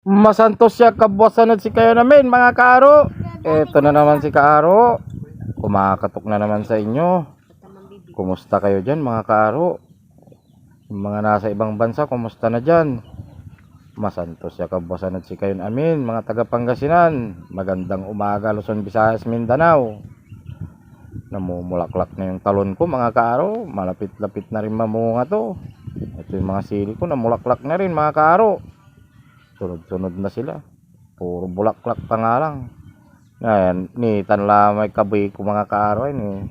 Masantos siya kabwasan si kayo namin mga kaaro. Eto na naman si kaaro. Kumakatok na naman sa inyo. Kumusta kayo dyan mga kaaro? Yung mga nasa ibang bansa, kumusta na dyan? Masantos siya kabwasan si kayo namin mga taga Pangasinan. Magandang umaga Luzon, Visayas, Mindanao. Namumulaklak na yung talon ko mga kaaro. Malapit-lapit na rin mamunga to. Ito yung mga sili ko, namulaklak na rin mga kaaro. Sunod-sunod na sila. Puro bulaklak pa nga lang. Ayan, ni tanlamay kabi ko mga kaaro ni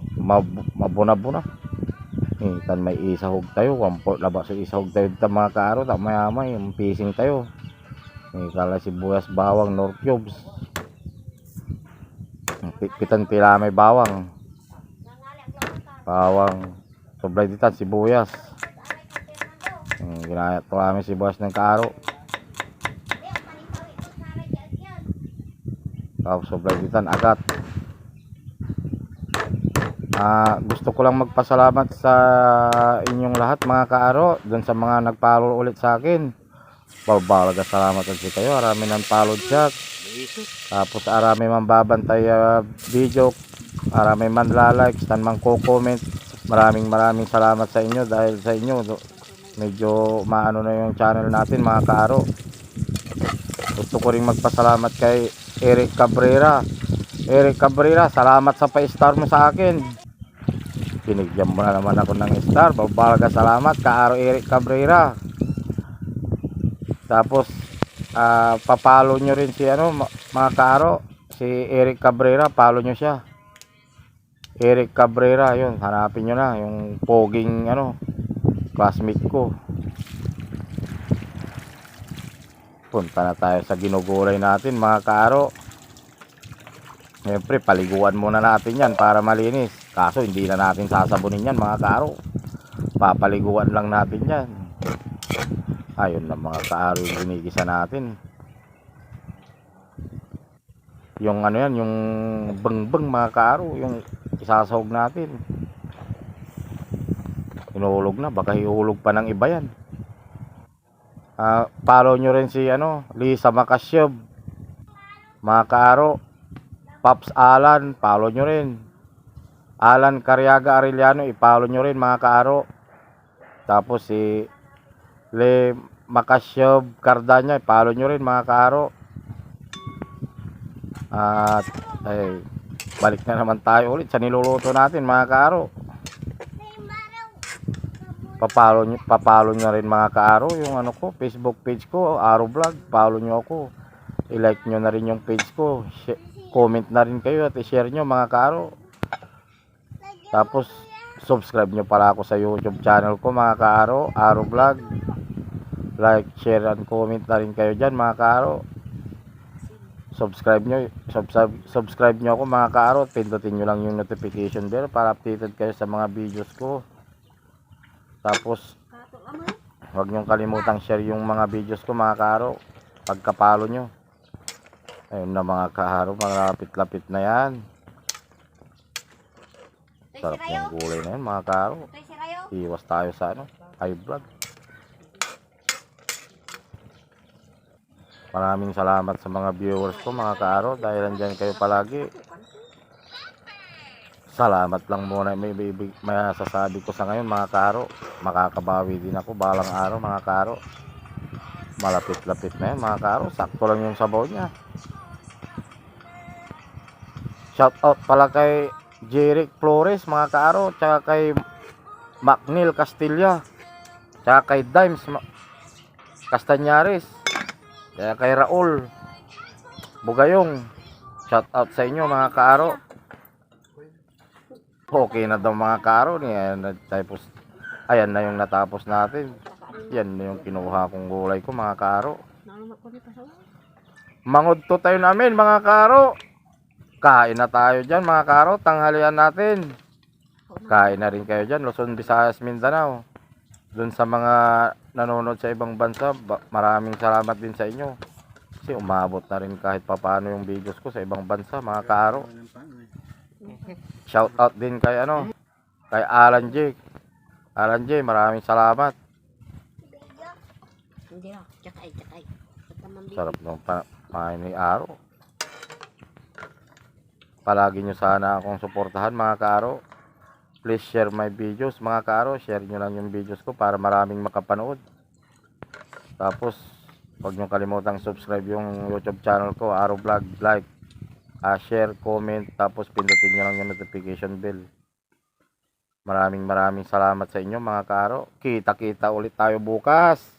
mabuna-buna. Ni tan may isahog tayo, wamport labas sa isahog tayo ta mga kaaro, ta maya-may pising tayo. Ni kala sibuyas, bawang, nor cubes. Pitan pila may bawang. Bawang, sobrang ditan sibuyas. Ginaya to kami sibuyas ng kaaro. Tapos sobrang ditan agat. Gusto ko lang magpasalamat sa inyong lahat mga kaaro, dun sa mga nag-follow ulit sa akin. Babalaga salamat kasi kayo, arami ng follow chat. Tapos arami man babantay video, arami man la-like, stan man ko-comment. Maraming salamat sa inyo, dahil sa inyo medyo maano na yung channel natin mga kaaro. Gusto ko ring magpasalamat kay Eric Cabrera. Eric Cabrera, salamat sa pa-star mo sa akin. Binigyan mo na naman ako ng star. Babalaga salamat kaaro Eric Cabrera. Tapos papalo nyo rin si mga kaaro, si Eric Cabrera, follow nyo siya. Eric Cabrera, yun, hanapin nyo na yung poging classmate ko. Punta na tayo sa ginugulay natin mga kaaro. Siyempre paliguan muna natin yan para malinis. Kaso hindi na natin sasabunin yan mga kaaro. Papaliguan lang natin yan. Ayun na mga kaaro yung ginigisa natin. Yung yan, yung bengbeng mga kaaro, yung isasahog natin. Inuhulog na, baka ihulog pa ng iba yan. Follow nyo rin si Lisa Macasyov mga kaaro. Pops Alan, follow nyo rin. Alan Cariaga Arellano, i-follow nyo rin mga kaaro. Tapos si Le Macasyov Cardanya, i-follow nyo rin mga kaaro. At balik na naman tayo ulit sa niluluto natin mga kaaro. Papalo nyo rin mga kaaro yung Facebook page ko, Aro Vlog. Follow nyo ako, i-like nyo na rin yung page ko, comment na rin kayo at i-share nyo mga kaaro. Tapos subscribe nyo pala ako sa YouTube channel ko mga kaaro, Aro Vlog. Like, share and comment na rin kayo dyan mga kaaro. Subscribe nyo ako mga kaaro. Pindutin nyo lang yung notification bell para updated kayo sa mga videos ko. Tapos huwag nyong kalimutang share yung mga videos ko mga kaaro pagkapalo nyo. Ayun na mga kaaro, malapit-lapit na yan. Sarap yung gulay na yan mga kaaro. Iwas tayo sa high blood. Maraming salamat sa mga viewers ko mga kaaro, dahil andyan kayo palagi. Salamat lang muna, may sasabi ko sa ngayon mga kaaro. Makakabawi din ako balang araw mga kaaro. Malapit-lapit na yan mga kaaro, sakto lang yung sabaw niya. Shout out pala kay Jeric Flores mga kaaro, tsaka kay Macnil Castilla, tsaka kay Dimes Castañares, tsaka kay Raul Bugayong. Shout out sa inyo mga kaaro. Okay na daw mga kaaro niya. Tapos ayan na yung natapos natin. Yan na yung kinuha kong gulay ko mga kaaro. Mangudto tayo namin mga kaaro. Kain na tayo dyan mga kaaro. Tanghalian natin. Kain na rin kayo dyan, Luzon, Visayas, Mindanao. Dun sa mga nanonood sa ibang bansa, maraming salamat din sa inyo. Kasi umabot na rin kahit papaano yung videos ko sa ibang bansa mga kaaro. Shout out din kay kay Alan J. Alan J, maraming salamat. Hindi, tsakay. Sarap ng pamain ni Aro. Palagi nyo sana akong suportahan mga kaaro. Please share my videos mga kaaro. Share nyo lang yung videos ko para maraming makapanood. Tapos huwag nyo kalimutang subscribe yung YouTube channel ko, Aro Vlog. Like, share, comment, tapos pindutin nyo lang yung notification bell. Maraming salamat sa inyo mga kaaro. Kita ulit tayo bukas.